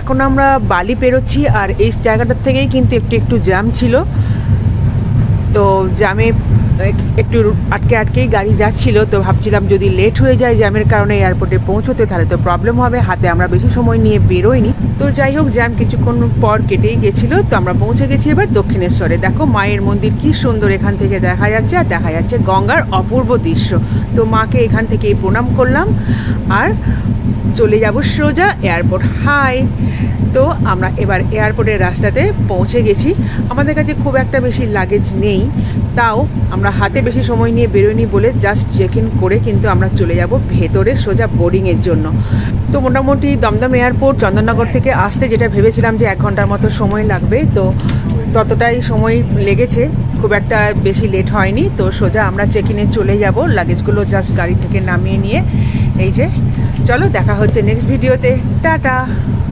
এখন আমরা বালি পেরোচ্ছি, আর এই জায়গাটার থেকেই কিন্তু একটু একটু জ্যাম ছিল। তো জ্যামে একটু আটকেই গাড়ি যাচ্ছিল। তো ভাবছিলাম যদি লেট হয়ে যায় জ্যামের কারণে এয়ারপোর্টে পৌঁছতে, তাহলে তো প্রবলেম হবে। হাতে আমরা বেশি সময় নিয়ে বেরোইনি। তো যাই হোক, জ্যাম কিছুক্ষণ পর কেটেই গেছিলো। তো আমরা পৌঁছে গেছি এবার দক্ষিণেশ্বরে। দেখো মায়ের মন্দির কি সুন্দর এখান থেকে দেখা যাচ্ছে, আর দেখা যাচ্ছে গঙ্গার অপূর্ব দৃশ্য। তো মাকে এখান থেকেই প্রণাম করলাম আর চলে যাব সোজা এয়ারপোর্ট। হাই! তো আমরা এবার এয়ারপোর্টের রাস্তাতে পৌঁছে গেছি। আমাদের কাছে খুব একটা বেশি লাগেজ নেই, তাও আমরা হাতে বেশি সময় নিয়ে বেরোয়নি বলে জাস্ট চেক ইন করে কিন্তু আমরা চলে যাব ভেতরে সোজা বোর্ডিংয়ের জন্য। তো মোটামুটি দমদম এয়ারপোর্ট চন্দননগর থেকে আসতে যেটা ভেবেছিলাম যে 1 ঘন্টার মতো সময় লাগবে, তো ততটাই সময় লেগেছে, খুব একটা বেশি লেট হয়নি। তো সোজা আমরা চেক ইনে চলে যাব, লাগেজগুলো জাস্ট গাড়ি থেকে নামিয়ে নিয়ে। এই যে চলো, দেখা হচ্ছে নেক্সট ভিডিওতে। টাটা।